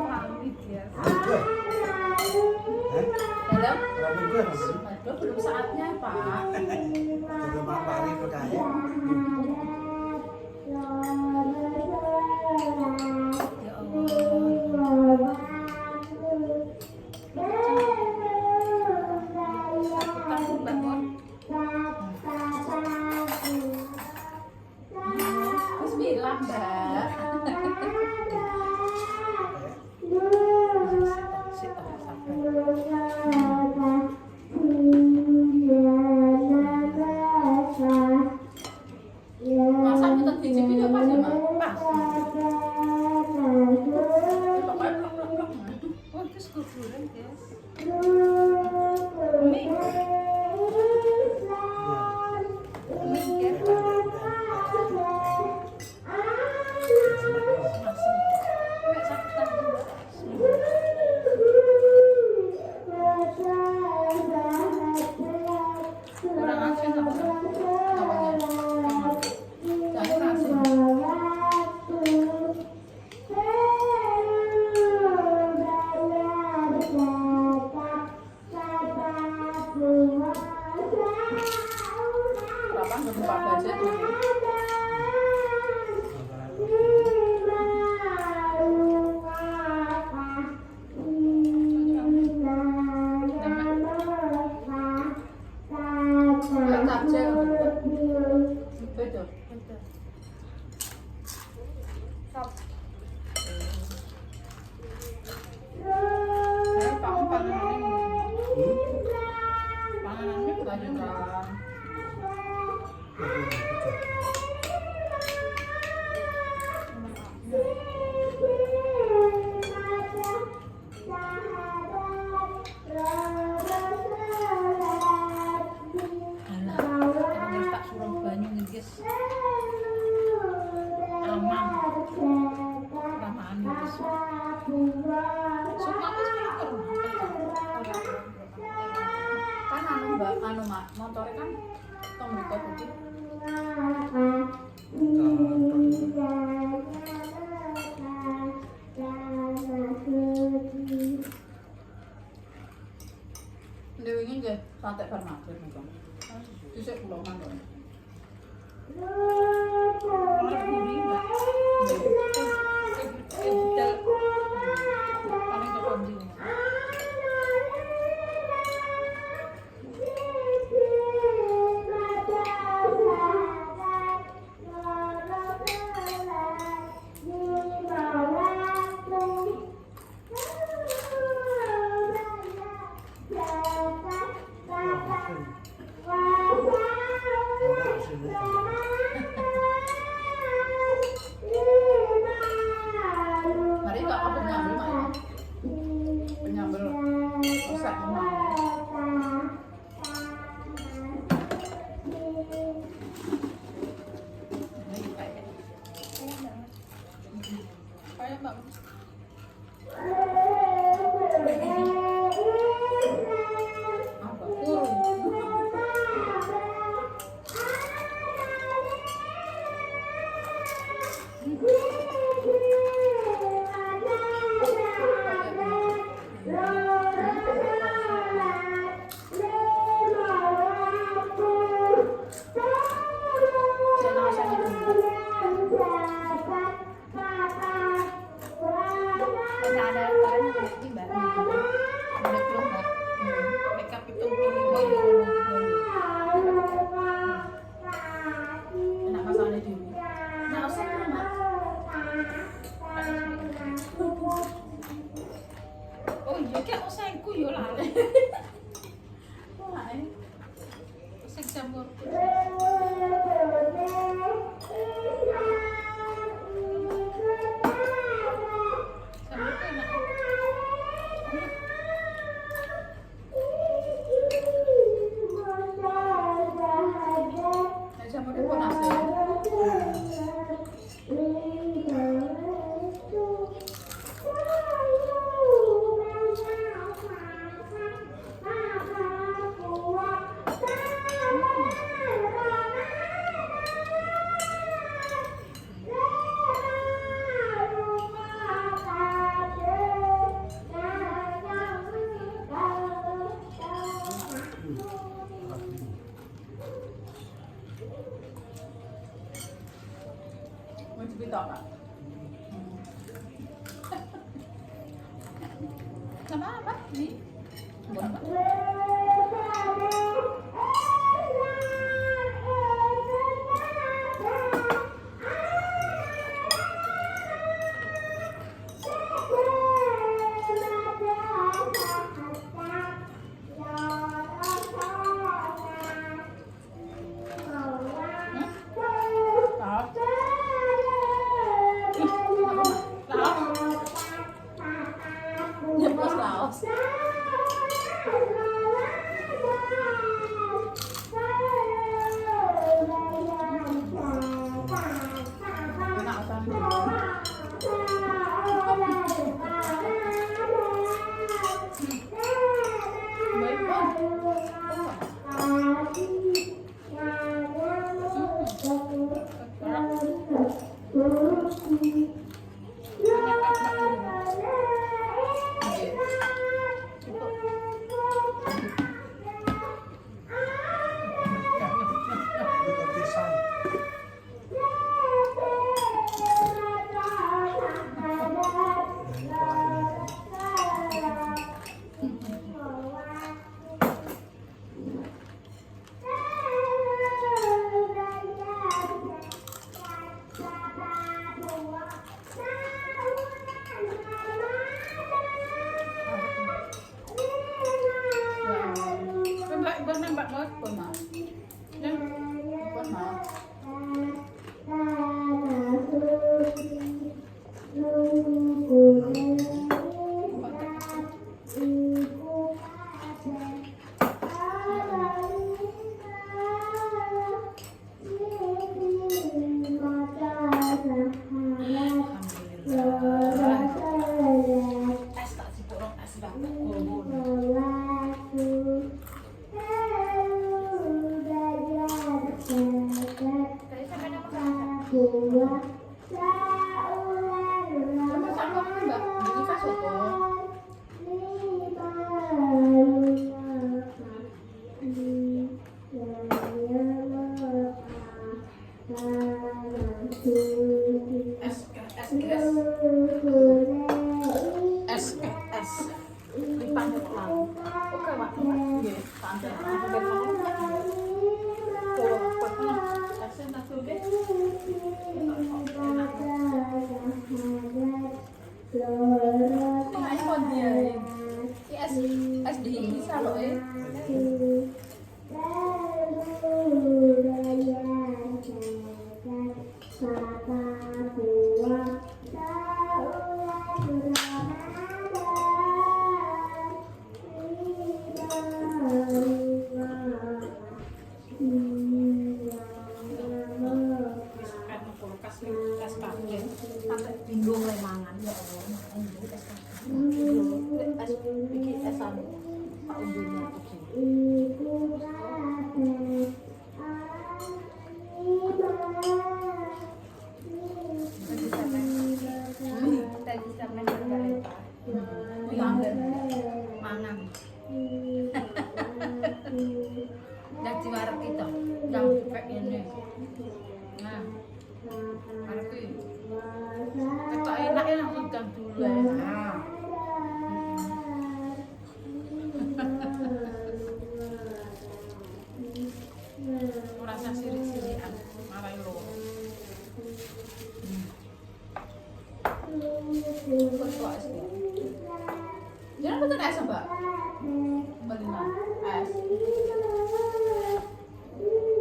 pamit ya. Halo? Aduh, belum saatnya, Pak. Belum hari berkaya. Ya Allah. Aku takut bangun. Bismillah, Mbak. Masak kita cicipi nggak pas ya, Mbak? Pas. Pokoknya plak-plak. Oh, itu skuburan, guys. Mie. Mie, guys. Kurang asin apa? Jangan asin. Berapa berapa budget? Betul. Stop. Panganannya kelanjutan. Tak suruh banyu nih guys. Aman. Ramaan guys. Semua mas pinter. Kan mbak, mak, motornya kan tong buka putih. Dewi ini gak sate permatur nih kan. Bisa pulau mandor. Orang gurih mbak. Paling kepanjang. Mari nggak apa penyambel mana? Penyambel resep mana? Kayak mbak. Apa kurung? Oh iya, kayak osengku yo lali. Wah, sing jamur. Tapi tau Kak. Sama apa? Nih. Buat apa? Laos. Enak nembak banget pun mah. Pun mah. Jangan betul es mbak, belinya es.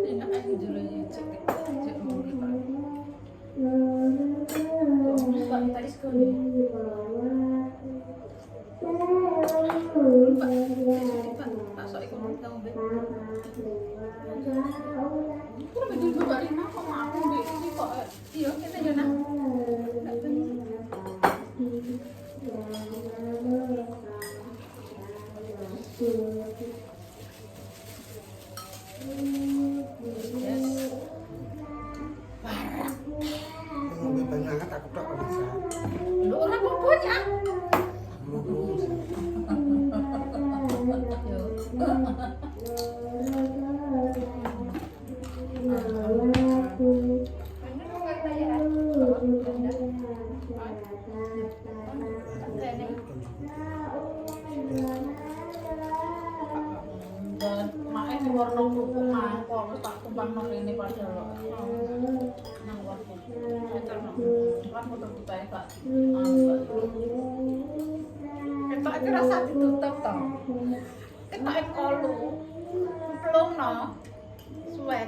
Enak aja julunya cek murni pak. Mbak tadi sekali. Mbak, tak sok ikut tahu mbak. Kalau baju juga lima kok aku mbak ini kok iya kita jangan. Dan makanya di warna kuku mangkok terus tak tumpang nang ini pada lo. Nang warna kan foto kita ya kak. Ketok itu rasa ditutup toh. Ketok itu kolu. Pelung no. Suwen.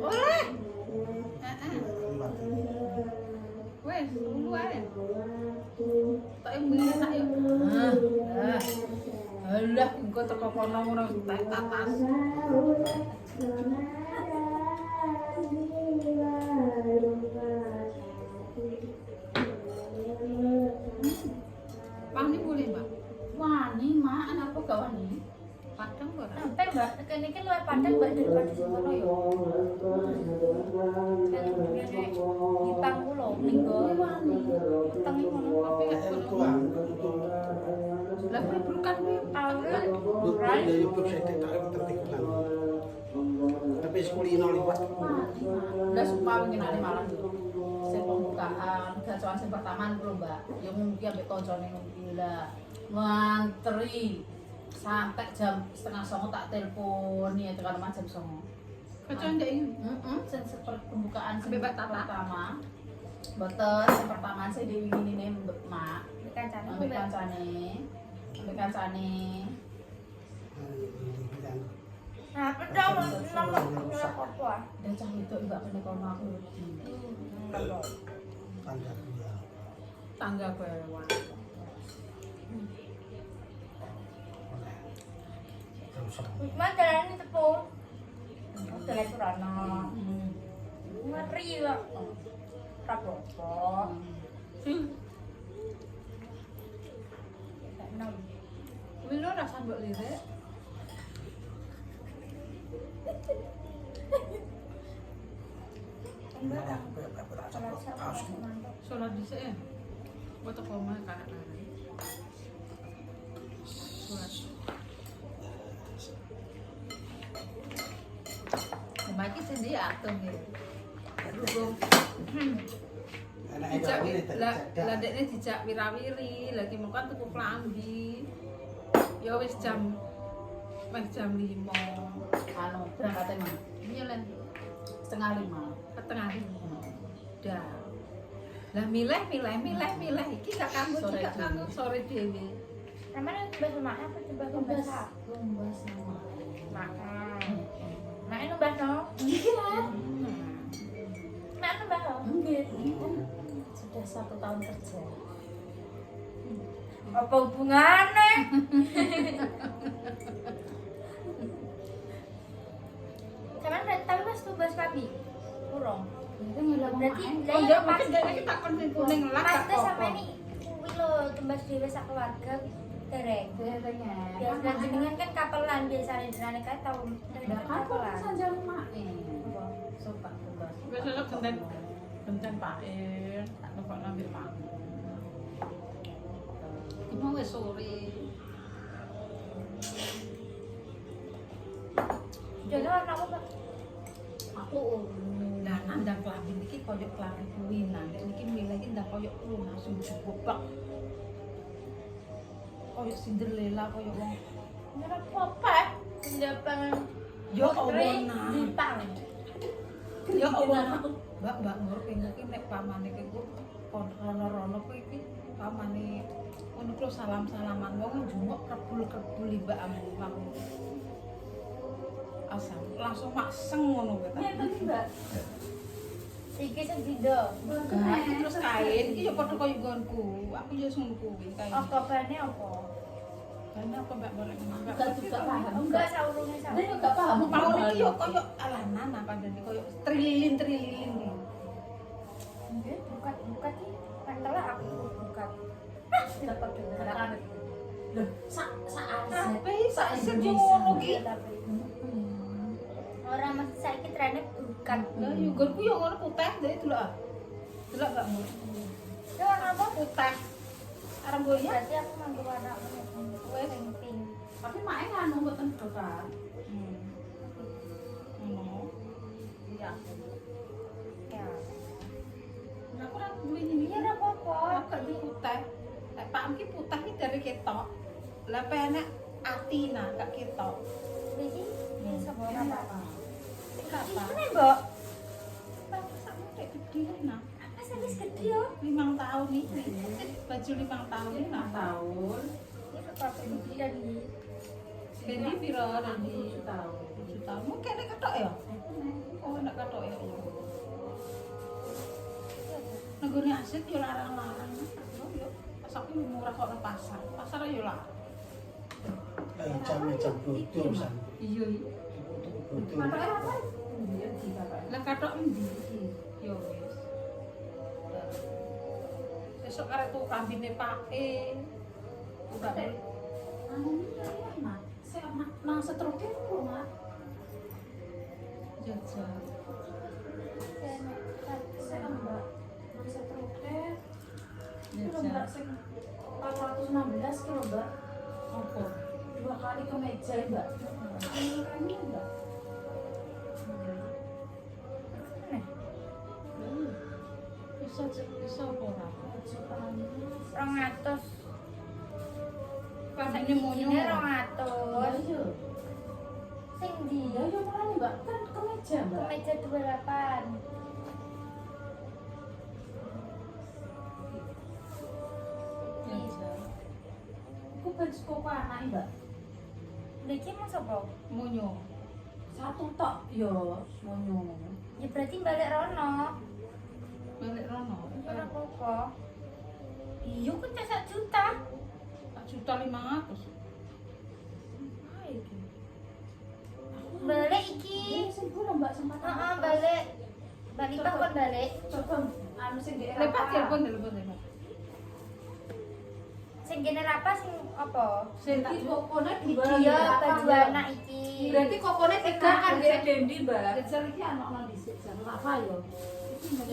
Oleh. Wes, luwe. Tak mrene tak yo. Alah, engko teko kono ngono tak tatas. Wani boleh, Mbak? Wani, Mak, anak kok gak wani? Padang kok ora? Sampai Mbak, kene iki luwih padang Mbak daripada semono yo. Di Pangkulo minggu wani. Utang iki ngono Tapi gak Tuang. lah bukan kuwi awal. Bukan dari YouTube saya tak tertikulan. Tapi sekulino liwat. Udah sumpah pengen ada malam sing pembukaan gacoan sing pertama lho Mbak yang mungkin ambek koncone ngombe lah ngantri sampai jam 8:30 tak telepon ya tekan jam 9. Kacau ndak ini? Sing pembukaan sing Mbak Tata. pertama. Betul, sing pertama saya diwingine Mbak Mak Kancane ambek kancane. Nah, pedang nomor apa? Dan cah itu enggak kena kono aku rugi. Tanda dua. Tangga bawah. Cuma jalan ini tepung. Jalan Surana. Ngeri kok. Rapopo. Enam. Wilo rasa mbok lirik. Sholat dhisik ya. Buat apa mah kanan. Sholat. Kemaki sendiri atom ya. Dukung. Dijak lah dekne dijak wirawiri, lagi makan tuku klambi. Ya wis jam 5. Anu berangkatnya Mak. Iya Len, 4:30. setengah 5. Dah. Lah milih iki gak kanggo Sore juga kanggo dhewe. sore dhewe. Namanya bahasa mak apa coba bahasa? Lumbas sama. Mak. Mak itu bahasa. Iya. Mak itu bahasa. Enggak. Sudah 1 tahun kerja. Apa hubungannya? Cuman tapi mas tuh bahas kami. Kurang. Itu ngilang Berarti Oh iya, mungkin dia kita kon kuning lah Mas gak teh apa-apa. sampai ini kuwi lho tumbas dhewe sak keluarga dereng. Derengnya. Biasa jenengan kan kapelan biasane jenenge kae tau Nah, kan kok kapelan. saja mae. Sopak tugas. Biasanya genten pair, tak lupa ngambil pakai. Ini mau wis sore. Jadi warna apa, Pak? Aku Nah, nandang klambi iki koyo klambi kuwinan. Nek niki milih iki ndak koyo kuwi langsung jebak. Koyo Cinderella koyo wong. Ini apa? Pendapat Ya Allah nah. Jepang. Ya Allah. Mbak Nur pengen iki nek pamane iki ku rono-rono ku iki pamane ngono ku salam-salaman wong njungok kebul-kebul Mbak Amu. Asam langsung makseng ngono kuwi. Iya, bener, Mbak. Iki sing dindo. Nah, iki terus kain iki ya padha koyo nggonku. Aku ya ngono kuwi kain. Apa bane apa? Karena apa Mbak boleh Mbak? enggak juga paham. Enggak saurunge sama. Dia enggak paham. Mau iki yo koyo alanan apa dan koyo trililin-trililin iki. Nggih, bukat iki. Kantelah aku bukat. Dapat dengeran. Loh, sak Tapi sak ngono ki. Orang masih saiki trennya bukat. Lah yo nggonku yo ngono putih dari delok ah. Delok gak mau. Itu warna apa? Putih. Arep goyang. Berarti aku nganggo warna wes pink. Tapi mae nganu mboten dokan. Ngono. Iya. Ya. Aku ora duwe ini. Iya, Bapak ki putih ki dari ketok. Lah penek atina gak ketok. Iki Hmm. sapa Ini apa? Kenapa? Ini, Mbok. Bapak sakmu kayak gede nah. Mas wis gede yo. 5 tahun ini. Baju 5 tahun ini 5 nah. tahun. Ini kok gede dan iki. Jadi piro dan di 7 tahun. 7 tahun. Mungkin nek ketok ya. Oh nek ketok ya. Nenggone asit yo larang-larang. Oh yo. Pas aku murah kok nang pasar. Pasar yo larang. Jam bodoh san. Iya iya. Bodoh. Matanya apa? Dia di bapak. Lah kathok endi? Yo wis. Besok arek tuh kambine pake. Udah deh. Anu ini ya, Mak. Saya nang setruknya kok, Mak. Jajal. Saya Mbak. Nang setruknya. Itu Jajal. Mbak sing 416 kilo, Mbak. Apa? 2 kali ke meja, Mbak. Ini kan Mbak. Bisa apa ora? 200. Kambine monyo. Ini 200. Iya. Sing ndi? Iya, iya makanya, Mbak. Kan ke meja, Mbak. Meja 28. Jajal. Aku baju koko anak, Mbak. Niki mau sapa? Monyo. Satu tok, yo, monyo. Ya berarti balik rono. Balik rono. Ora apa-apa. Iya kan 1 juta. 1.500.000. Ah iki. Balik iki. Ini sing kula, Mbak, sempat. Heeh, balik. Balik Pak kon balik. Coba anu sing di Lepas telepon lepas. Sing kene apa sing apa? Sing tak Iki kokone Iya, baju anak iki. Berarti kokone 3 kan dia Dendi, Mbak. Kejar iki ana dhisik jan apa yo.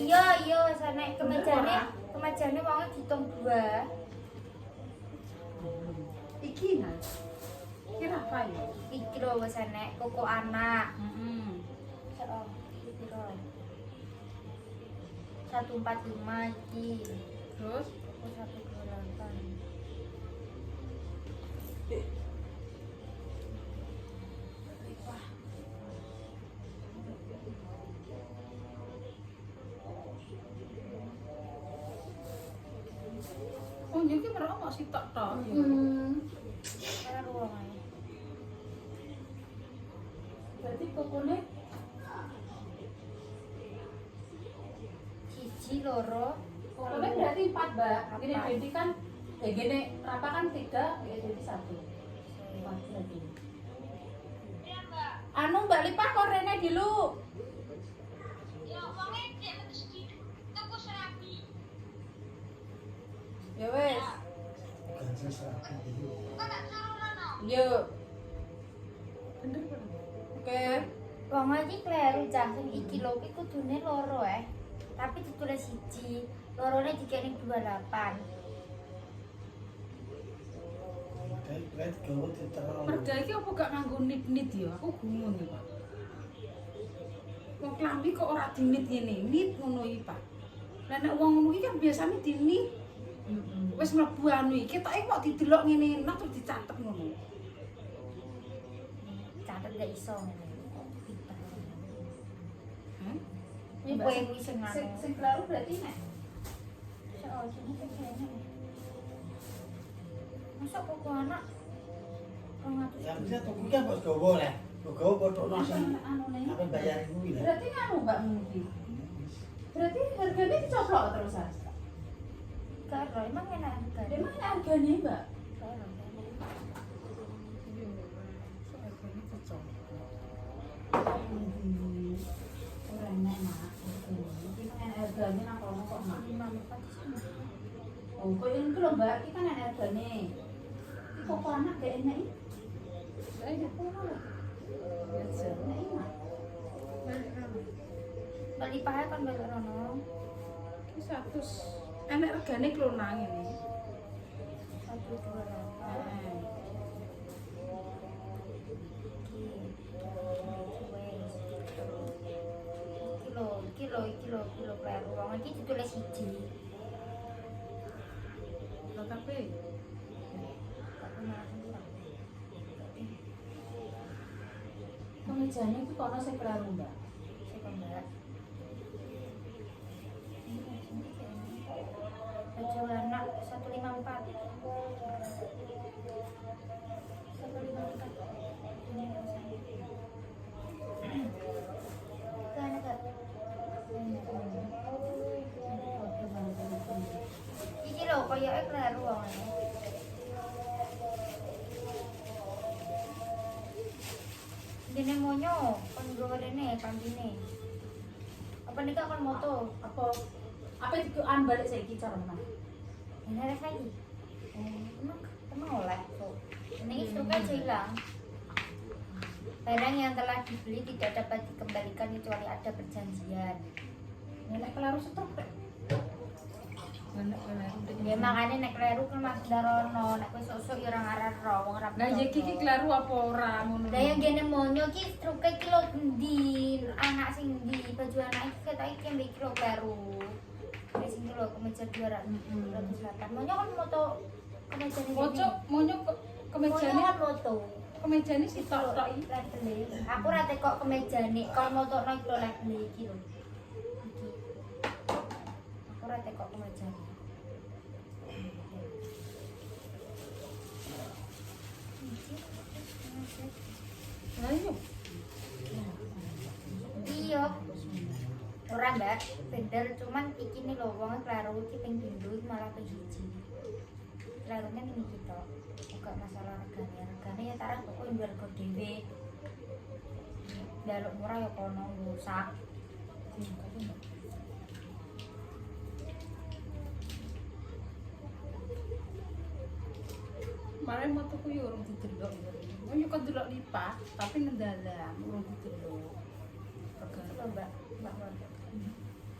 Iya, iya wis nek kemejane wong ditung 2. Iki nah. kira apa ya? Iki lho wis nek koko anak. Heeh. Heeh, iki piro? 145 iki. Terus 128. oh nyuki mereka mau sitok tok. Karena ruang ae. Berarti kokone Siji loro. kokone berarti 4, Mbak. Gini Empat. Dendi kan gini Rapa kan 3, ya Dendi 1. 4 berarti. Anu Mbak Lipa kok Rene dulu. Ya wes. Ganjil serabi. Yuk. Bener bener. Oke. Wong iki kleru cah sing iki lho iki kudune loro tapi ditulis siji. Lorone dikene 28. Kayak berat gawe diterol. Mereka iki apa gak nganggo nit-nit ya? Aku bingung ya, Pak. Wong klambi kok ora dinit ngene, nit ngono iki, Pak. Lah nek wong ngono iki kan biasane dinit. Wis mlebu anu iki, ketoke kok didelok ngene, nah terus dicatet ngono. Catet gak iso ngene. Hah? Ini kowe iki sing anu. Sing kleru berarti nek Soal sini kan kayaknya. Masa kok anak 200. Yang bisa tuku kan bos gawe lah. Gawe bodoh nasi. anu nih. Apa bayar kuwi lah. Berarti nganu Mbak Mungki. Berarti harganya dicoplok terusan. Karo emang enak kan? Emang harganya Mbak? Karo. Iya. Soalnya cocok. Ora enak Mak. Iki kan harganya nang kono kok Mak. 54 di sana. Oh, kok ini lho Mbak, iki kan enak harganya. Iki kok anak gak enak iki. Saya Enak iki Mak. balik rono. Bali pahe kan balik rono. Iki 100. Enek regane klonang ini. 128. Kilo kleru. Wong iki ditulis siji. KKP. Kemejanya itu kono saya kelaru mbak. Siapa mbak? Baju anak 154. 154. Ke anak Kak. Iki lho koyoke kleru wongane. Dene monyo kon nggawa rene pambine. Apa nih Kak kon moto? Apa itu balik saiki cara mana? Ini ada lagi. Emang oleh kok. Ini stoknya aja hilang. Barang yang telah dibeli tidak dapat dikembalikan kecuali ada perjanjian. Nenek kelaru setruk deh. Ya makanya nek kleru kan Mas Darono, nek kowe sok-sok ya ora ngarep wong ora. Lah ya iki kleru apa ora ngono. Lah yang gene monyo ki struke ki lho endi? Anak sing ndi? Baju anak iki ketok iki ambek ki lho kleru. Wis iki lho kemeja 208. Monyo kan moto kemeja ini. Pocok monyo kemejane Monyo kan moto. kemejane sitok tok iki. Label. Aku ora tekok kemejane, kalau motokno iki lho label iki lho. Iki. Aku ora tekok kemejane. Lah iya. Iya. Ora Mbak, bener cuman iki nih lho wong kleru iki ping pindho iki malah ping 1. Klerune ning iki tok. Bukan masalah regane ya tarang kok kowe harga dhewe. Jaluk murah ya kono rusak. Mare motoku yo urung didelok. Yo kok delok lipat, tapi ngendalan urung didelok. Iki lho Mbak, Mbak Mondo.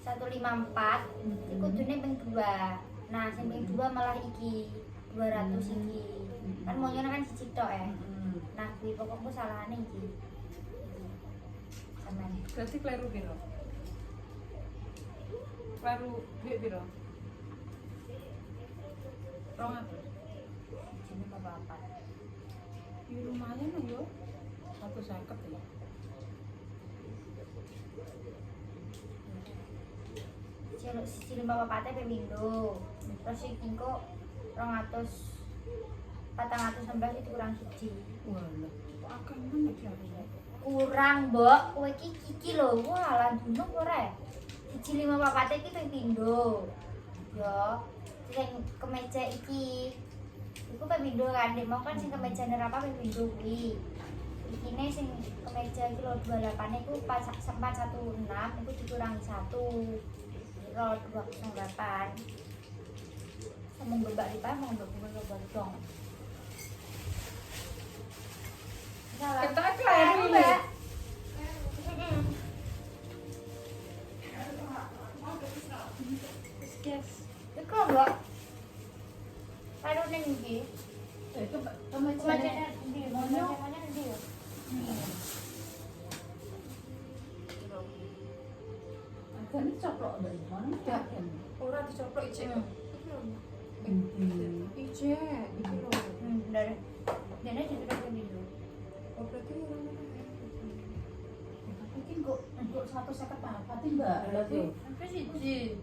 154 iku kudune ping 2. Nah, sing ping 2 malah iki 200 iki. Kan monyone kan siji tok ya. Nah, kuwi pokokku salahane iki. Sampeyan. Berarti kleru piro? Kleru duit piro? 200. Jenenge apa-apa. Ya lumayan lah yo. 150 ya. Siji 54 pemindo. Terus iki kok 419 itu kurang siji. Walah, kok akeh meneh kleru. Kurang, Mbok. Kowe iki lho. Wah, lan dunung ora. Siji 54 iki ping pindho. Yo, sing kemeja iki. Iku pemindo kan, Dek. Mau kan sing kemejane Rapa ping pindho kuwi. Ikine sing kemeja iki lho 28 iku 416 iku dikurangi 1. Kira 208. Sama gebak lipat mau gebak dong. Kita kleru Mbak. Yes. Iku Mbak. Karo ning iki. Itu Kemejane kemejanya ndi? Kemejane ndi? agaknya coplok dari mana enggak kan? Ora dicoplok ijek. Inti. Ijek, iki lho. Bener. Dene ditutup pemindo. Oh, berarti orang Mungkin kok 154 mbak. berarti Apa siji?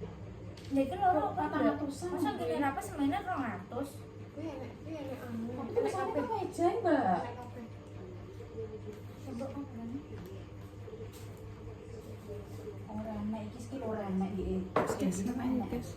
Nek iki loro Kok 400-an? Masa gini apa semennya 200? kuwi enek anu. Tapi kan misalnya kemeja mbak. Coba kan berani. Orang enak iki skill orang enak iki. Yes, enak, guys.